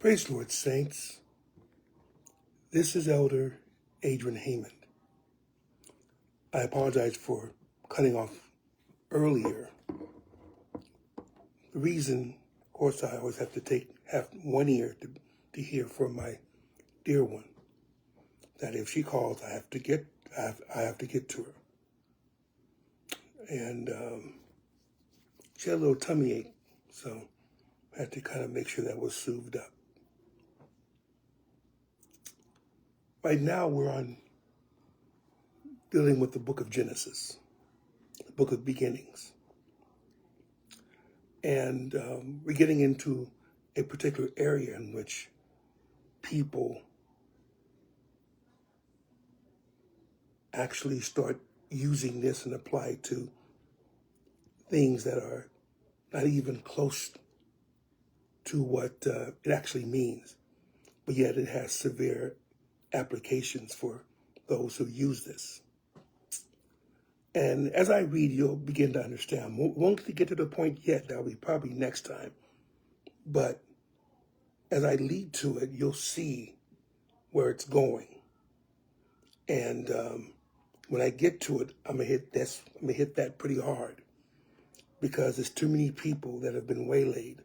Praise the Lord, saints. This is Elder Adrian Heyman. I apologize for cutting off earlier. The reason, of course, I always have to have one ear to hear from my dear one. That if she calls, I have to get to her. And she had a little tummy ache, so I had to kind of make sure that was soothed up. Right now, we're on dealing with the book of Genesis, the book of beginnings. And we're getting into a particular area in which people actually start using this and apply it to things that are not even close to what it actually means, but yet it has severe applications for those who use this. And as I read, you'll begin to understand. Won't get to the point yet. That'll be probably next time. But as I lead to it, you'll see where it's going. And when I get to it, I'm gonna hit that pretty hard, because there's too many people that have been waylaid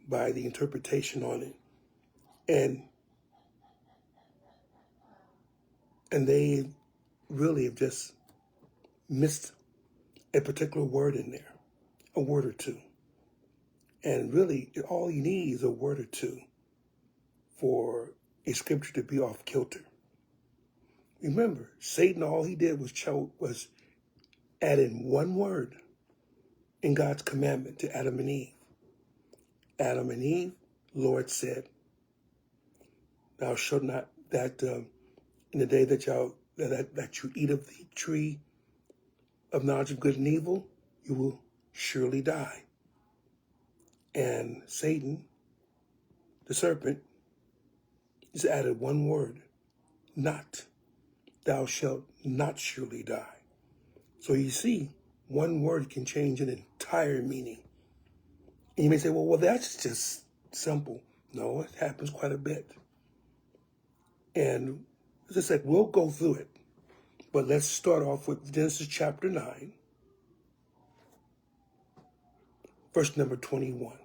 by the interpretation on it, and they really have just missed a particular word in there, a word or two. And really, all you need is a word or two for a scripture to be off kilter. Remember, Satan, all he did was add in one word in God's commandment to Adam and Eve. Adam and Eve, Lord said, "Thou shalt not in the day that you eat of the tree of knowledge of good and evil, you will surely die." And Satan, the serpent, just added one word, not. Thou shalt not surely die. So you see, one word can change an entire meaning. And you may say, well, that's just simple. No, it happens quite a bit. And as I said, we'll go through it. But let's start off with Genesis chapter 9, verse number 21.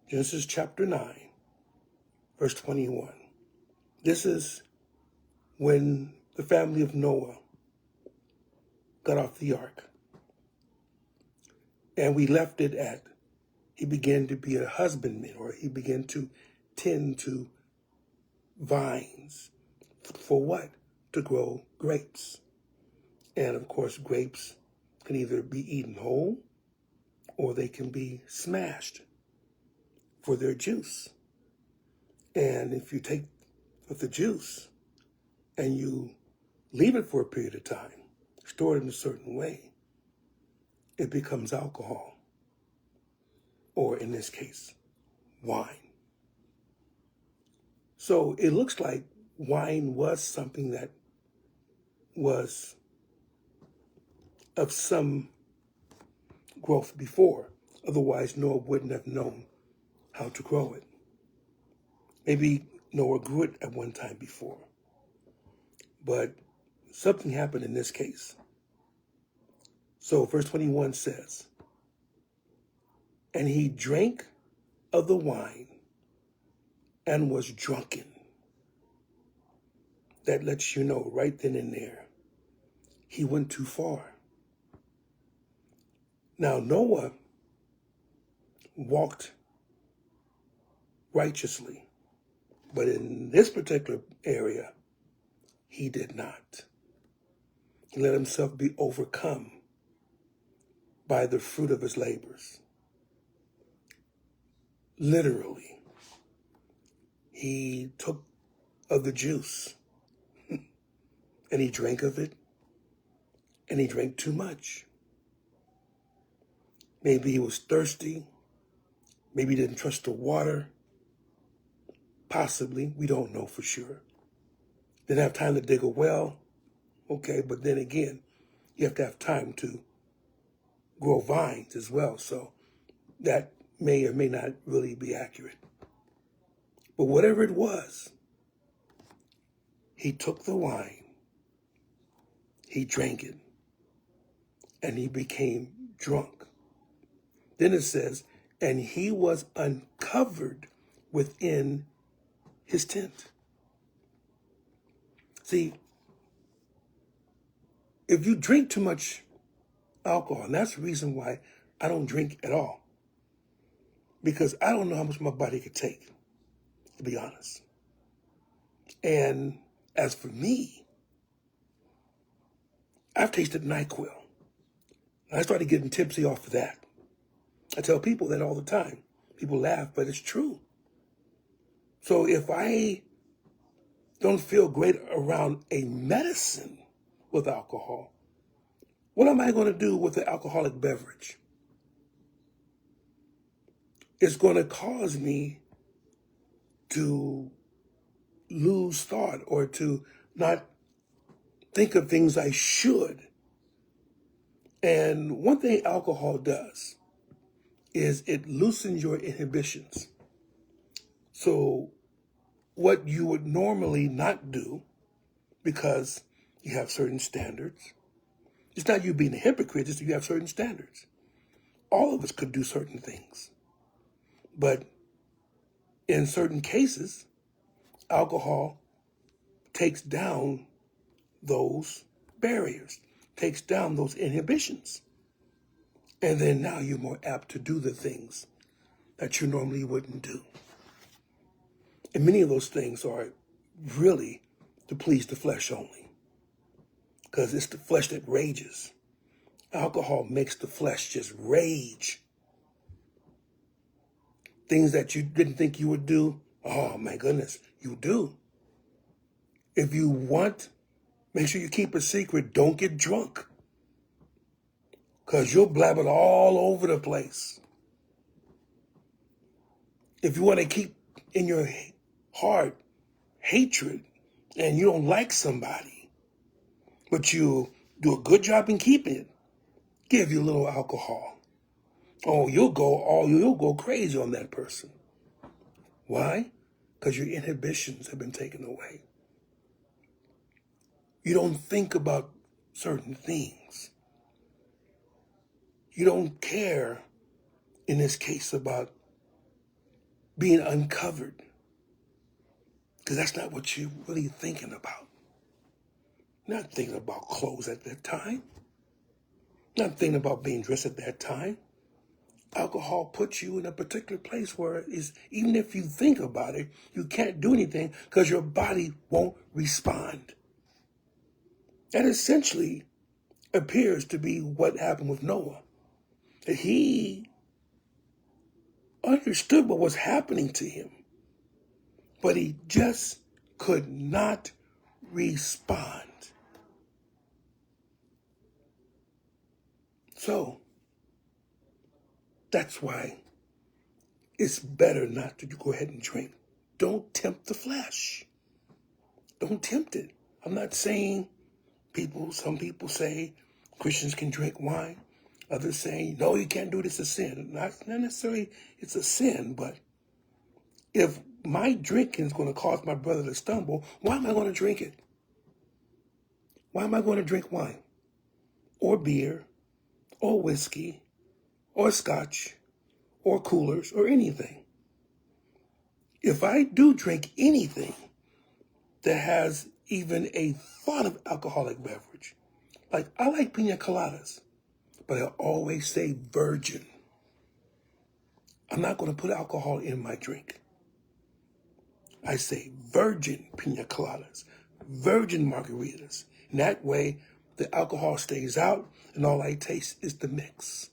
Genesis chapter 9, verse 21. This is when the family of Noah got off the ark. And we left it at, he began to be a husbandman, or he began to tend to vines. For what? To grow grapes. And of course, grapes can either be eaten whole or they can be smashed for their juice. And if you take the juice and you leave it for a period of time, store it in a certain way, it becomes alcohol, or in this case, wine. So it looks like wine was something that was of some growth before. Otherwise, Noah wouldn't have known how to grow it. Maybe Noah grew it at one time before. But something happened in this case. So verse 21 says, "And he drank of the wine and was drunken." That lets you know right then and there, he went too far. Now, Noah walked righteously, but in this particular area, he did not. He let himself be overcome by the fruit of his labors. Literally, he took of the juice and he drank of it, and he drank too much. Maybe he was thirsty. Maybe he didn't trust the water. Possibly, we don't know for sure. Didn't have time to dig a well. Okay, but then again, you have to have time to grow vines as well. So that may or may not really be accurate. But whatever it was, he took the wine, he drank it, and he became drunk. Then it says, and he was uncovered within his tent. See, if you drink too much alcohol, and that's the reason why I don't drink at all, because I don't know how much my body could take, to be honest. And as for me, I've tasted NyQuil. I started getting tipsy off of that. I tell people that all the time. People laugh, but it's true. So if I don't feel great around a medicine with alcohol, what am I going to do with the alcoholic beverage? It's going to cause me to lose thought or to not think of things I should. And one thing alcohol does is it loosens your inhibitions. So what you would normally not do, because you have certain standards, it's not you being a hypocrite, it's you have certain standards. All of us could do certain things. But in certain cases, alcohol takes down those barriers, takes down those inhibitions. And then now you're more apt to do the things that you normally wouldn't do. And many of those things are really to please the flesh only, because it's the flesh that rages. Alcohol makes the flesh just rage. Things that you didn't think you would do, oh my goodness, you do. If you want, make sure you keep a secret. Don't get drunk, because you'll blab it all over the place. If you want to keep in your heart hatred and you don't like somebody, but you do a good job in keeping it, give you a little alcohol. Oh, you'll go crazy on that person. Why? Because your inhibitions have been taken away. You don't think about certain things. You don't care, in this case, about being uncovered, because that's not what you're really thinking about. Not thinking about clothes at that time. Not thinking about being dressed at that time. Alcohol puts you in a particular place where even if you think about it, you can't do anything because your body won't respond. That essentially appears to be what happened with Noah. That he understood what was happening to him, but he just could not respond. So that's why it's better not to go ahead and drink. Don't tempt the flesh. Don't tempt it. I'm not saying some people say Christians can drink wine. Others say, no, you can't do it, it's a sin. Not necessarily it's a sin, but if my drinking is going to cause my brother to stumble, why am I going to drink it? Why am I going to drink wine? Or beer, or whiskey, or scotch, or coolers, or anything? If I do drink anything that has even a thought of alcoholic beverage, like I like pina coladas, but I always say virgin. I'm not going to put alcohol in my drink. I say virgin pina coladas, virgin margaritas. And that way, the alcohol stays out and all I taste is the mix.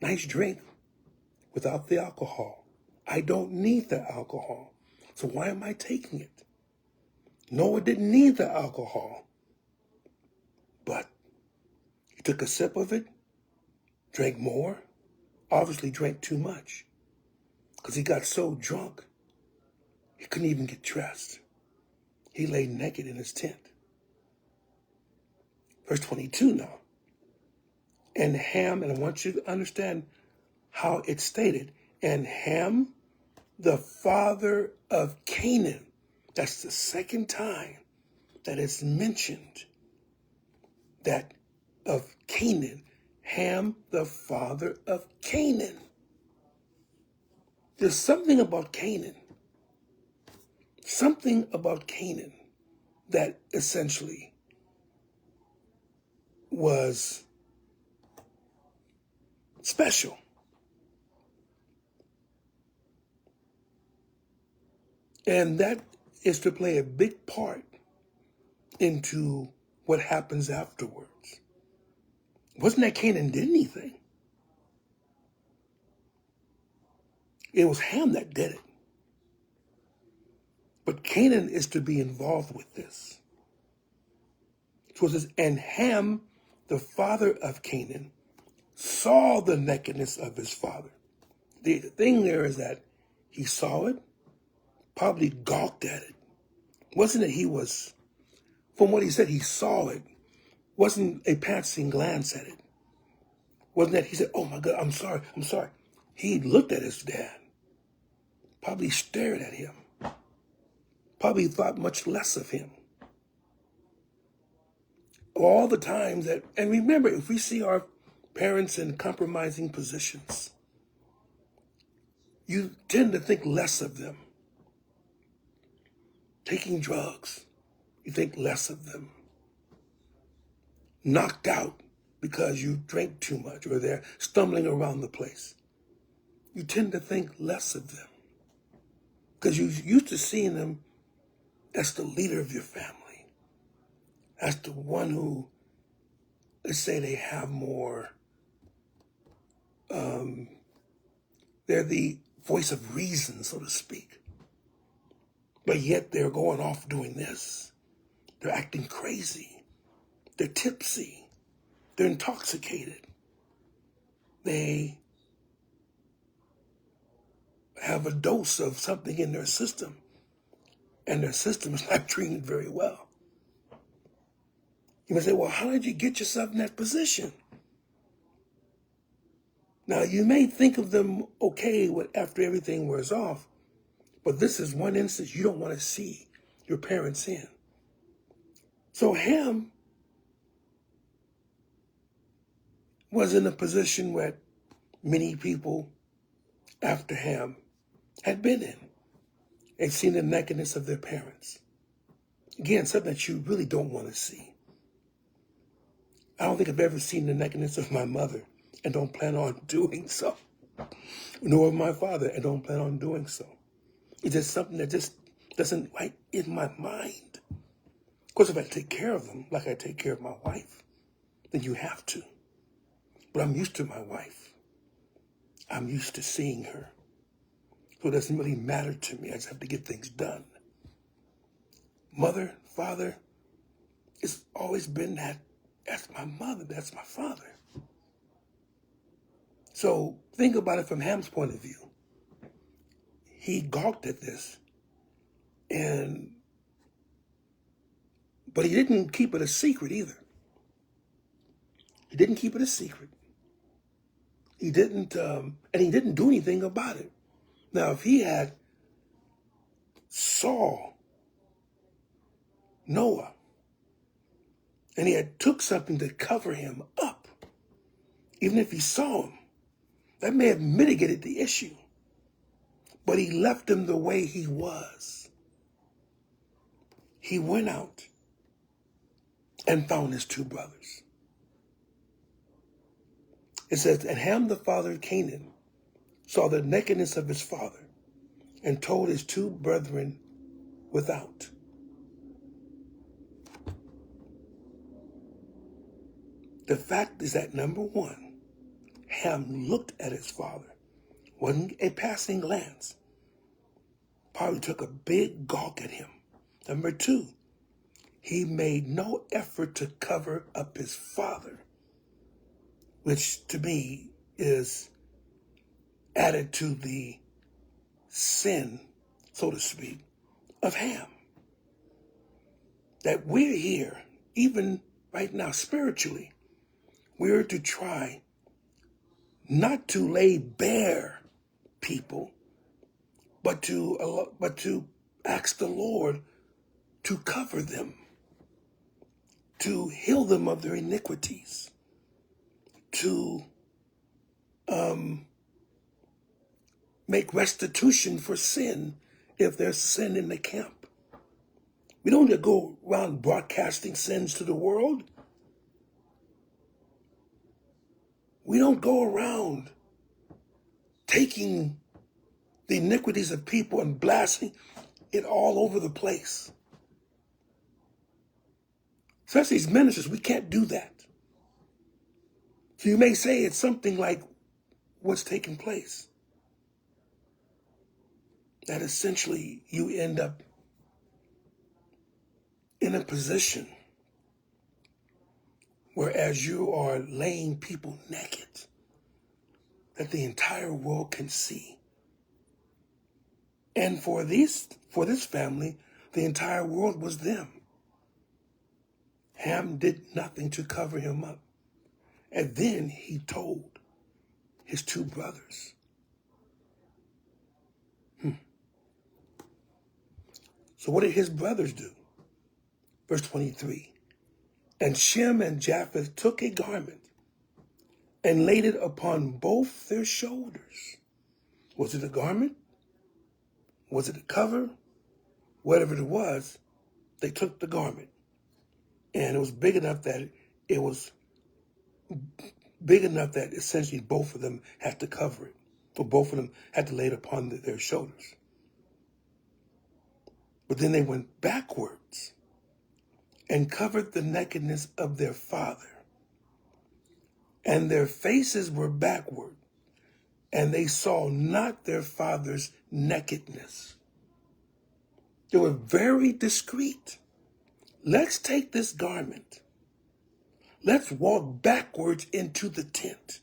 Nice drink without the alcohol. I don't need the alcohol. So why am I taking it? Noah didn't need the alcohol. But he took a sip of it, drank more, obviously drank too much, because he got so drunk, he couldn't even get dressed. He lay naked in his tent. Verse 22 now. And Ham, and I want you to understand how it's stated, and Ham the father of Canaan. That's the second time that it's mentioned that of Canaan. Ham, the father of Canaan. There's something about Canaan that essentially was special. And that is to play a big part into what happens afterwards. It wasn't that Canaan did anything. It was Ham that did it. But Canaan is to be involved with this. So it says, and Ham, the father of Canaan, saw the nakedness of his father. The thing there is that he saw it, probably gawked at it. Wasn't it he was, from what he said, he saw it. Wasn't a passing glance at it. Wasn't that he said, oh my God, I'm sorry. He looked at his dad, probably stared at him, probably thought much less of him. All the times that, and remember, if we see our parents in compromising positions, you tend to think less of them. Taking drugs, you think less of them. Knocked out because you drank too much or they're stumbling around the place. You tend to think less of them because you're used to seeing them as the leader of your family, as the one who, let's say they have more, they're the voice of reason, so to speak. But yet they're going off doing this. They're acting crazy. They're tipsy. They're intoxicated. They have a dose of something in their system, and their system is not treating it very well. You may say, well, how did you get yourself in that position? Now, you may think of them okay after everything wears off, but this is one instance you don't want to see your parents in. So Ham was in a position where many people after Ham had been in. They've seen the nakedness of their parents. Again, something that you really don't want to see. I don't think I've ever seen the nakedness of my mother and don't plan on doing so. Nor of my father and don't plan on doing so. It's just something that just doesn't like in my mind. Of course, if I take care of them like I take care of my wife, then you have to. But I'm used to my wife. I'm used to seeing her. So it doesn't really matter to me. I just have to get things done. Mother, father, it's always been that. That's my mother. That's my father. So think about it from Ham's point of view. He gawked at this, but he didn't keep it a secret either. He didn't keep it a secret. He didn't, and he didn't do anything about it. Now, if he had saw Noah and he had took something to cover him up, even if he saw him, that may have mitigated the issue. But he left him the way he was. He went out and found his two brothers. It says, and Ham, the father of Canaan, saw the nakedness of his father and told his two brethren without. The fact is that, number one, Ham looked at his father. Wasn't a passing glance. Probably took a big gawk at him. Number two, he made no effort to cover up his father, which to me is added to the sin, so to speak, of Ham. That we're here, even right now spiritually, we're to try not to lay bare people, but to ask the Lord to cover them, to heal them of their iniquities, to make restitution for sin if there's sin in the camp. We don't just go around broadcasting sins to the world. We don't go around taking the iniquities of people and blasting it all over the place. Especially as ministers, we can't do that. So you may say it's something like what's taking place. That essentially you end up in a position where as you are laying people naked, that the entire world can see. And for this family, the entire world was them. Ham did nothing to cover him up. And then he told his two brothers. So what did his brothers do? Verse 23. And Shem and Japheth took a garment and laid it upon both their shoulders. Was it a garment? Was it a cover? Whatever it was, they took the garment. And it was big enough that essentially both of them had to cover it. Or both of them had to lay it upon their shoulders. But then they went backwards and covered the nakedness of their father. And their faces were backward, and they saw not their father's nakedness. They were very discreet. Let's take this garment. Let's walk backwards into the tent.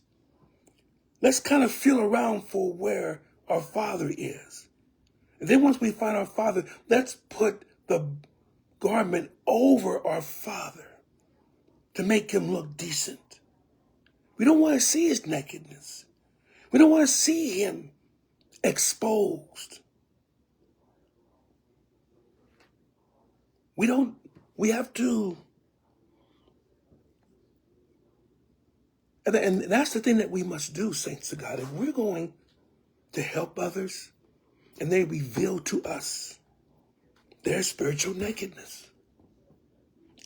Let's kind of feel around for where our father is. And then once we find our father, let's put the garment over our father to make him look decent. We don't want to see his nakedness. We don't want to see him exposed. We have to, and that's the thing that we must do, saints of God. If we're going to help others and they reveal to us their spiritual nakedness,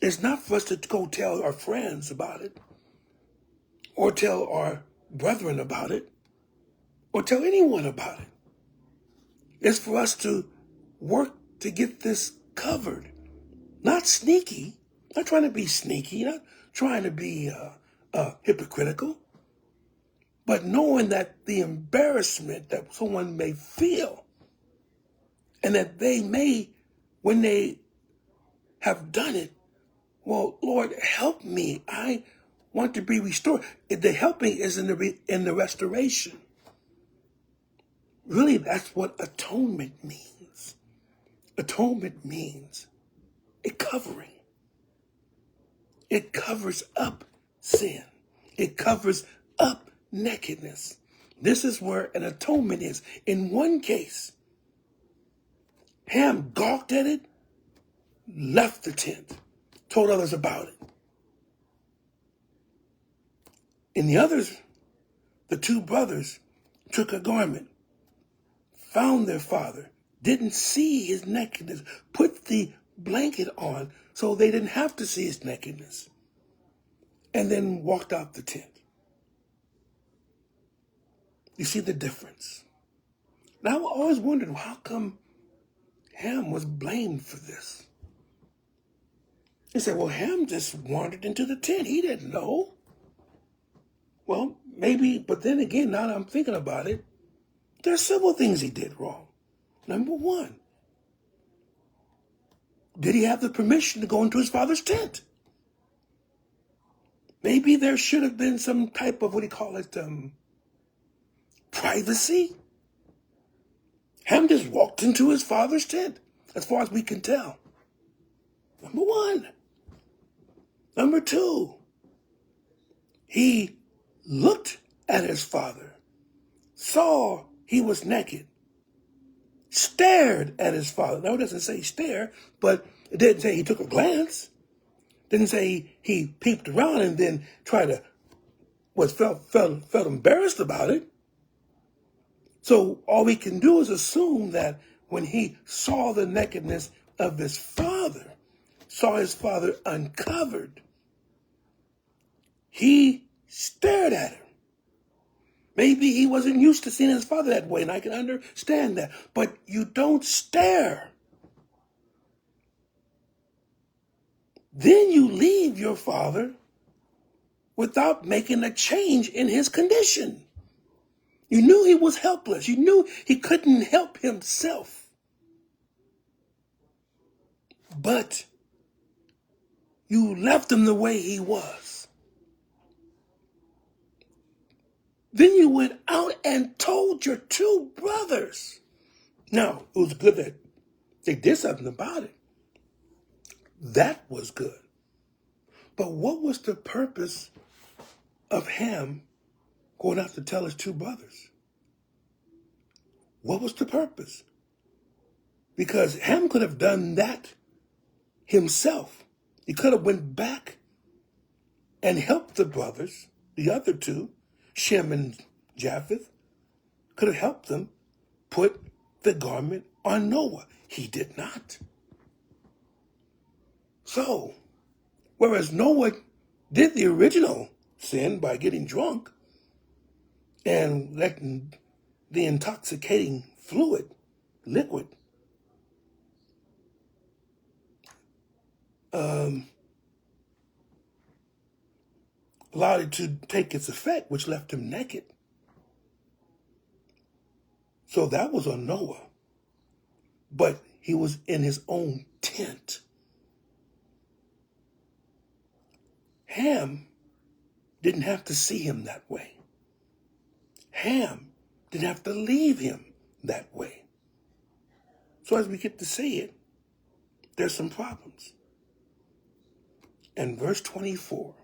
it's not for us to go tell our friends about it or tell our brethren about it or tell anyone about it. It's for us to work to get this covered. Not sneaky, not trying to be sneaky, not trying to be hypocritical, but knowing that the embarrassment that someone may feel and that they may, when they have done it, well, Lord, help me. I want to be restored. The helping is in the restoration. Really, that's what atonement means. Atonement means a covering. It covers up sin. It covers up nakedness. This is where an atonement is. In one case, Ham gawked at it, left the tent, told others about it. In the others, the two brothers took a garment, found their father, didn't see his nakedness, put the blanket on so they didn't have to see his nakedness, and then walked out the tent. You see the difference? Now, I always wondered, how come Ham was blamed for this? He said, well, Ham just wandered into the tent. He didn't know. Well, maybe, but then again, now that I'm thinking about it, there are several things he did wrong. Number one, did he have the permission to go into his father's tent? Maybe there should have been some type of, privacy. Ham just walked into his father's tent, as far as we can tell. Number one. Number two, he looked at his father, saw he was naked, stared at his father. Now, it doesn't say stare, but it didn't say he took a glance. Didn't say he peeped around and then tried to, felt embarrassed about it. So all we can do is assume that when he saw the nakedness of his father, saw his father uncovered, he stared at him. Maybe he wasn't used to seeing his father that way, and I can understand that. But you don't stare. Then you leave your father without making a change in his condition. You knew he was helpless. You knew he couldn't help himself. But you left him the way he was. Then you went out and told your two brothers. Now, it was good that they did something about it. That was good. But what was the purpose of Ham going out to tell his two brothers? What was the purpose? Because Ham could have done that himself. He could have went back and helped the brothers, the other two, Shem and Japheth, could have helped them put the garment on Noah. He did not. So, whereas Noah did the original sin by getting drunk and letting the intoxicating liquid, allowed it to take its effect, which left him naked. So that was on Noah. But he was in his own tent. Ham didn't have to see him that way. Ham didn't have to leave him that way. So as we get to see it, there's some problems. And verse 24,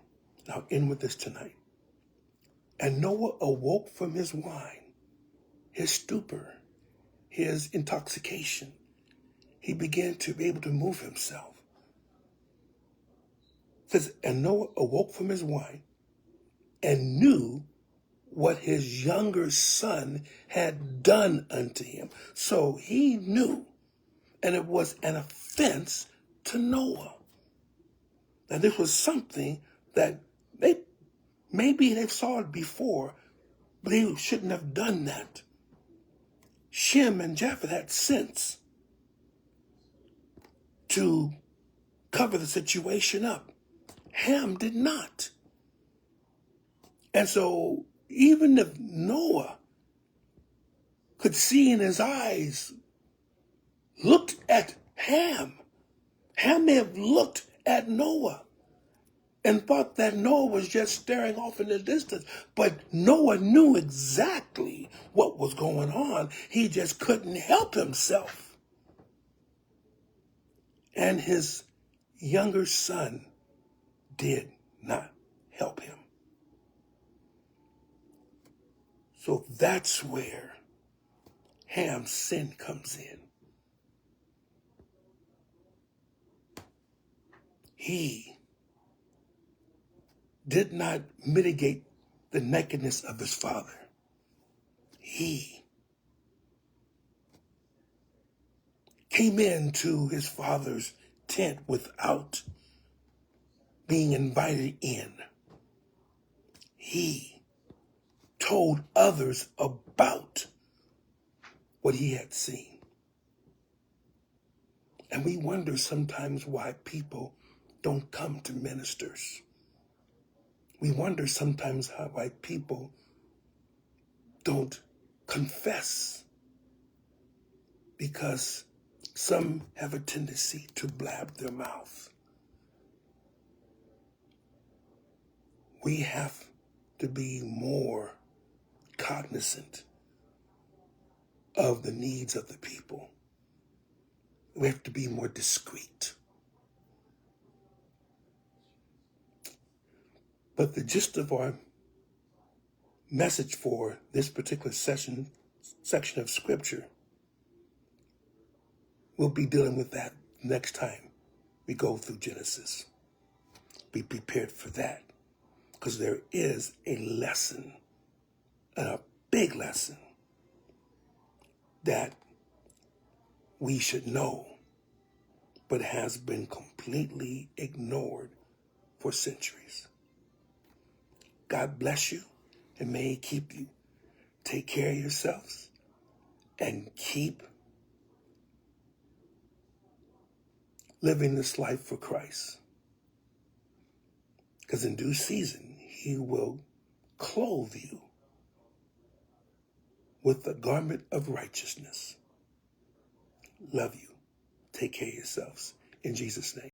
I'll end with this tonight. And Noah awoke from his wine, his stupor, his intoxication. He began to be able to move himself. It says, and Noah awoke from his wine and knew what his younger son had done unto him. So he knew, and it was an offense to Noah. Now this was something that maybe they saw it before, but they shouldn't have done that. Shem and Japheth had sense to cover the situation up. Ham did not. And so even if Noah could see in his eyes, looked at Ham may have looked at Noah and thought that Noah was just staring off in the distance. But Noah knew exactly what was going on. He just couldn't help himself. And his younger son did not help him. So that's where Ham's sin comes in. He did not mitigate the nakedness of his father. He came into his father's tent without being invited in. He told others about what he had seen. And we wonder sometimes why people don't come to ministers. We wonder sometimes why people don't confess, because some have a tendency to blab their mouth. We have to be more cognizant of the needs of the people. We have to be more discreet. But the gist of our message for this particular section of scripture We'll be dealing with that next time we go through Genesis. Be prepared for that, because there is a lesson, and a big lesson, that we should know, but has been completely ignored for centuries. God bless you, and may He keep you. Take care of yourselves, and keep living this life for Christ. Because in due season, He will clothe you with the garment of righteousness. Love you. Take care of yourselves. In Jesus' name.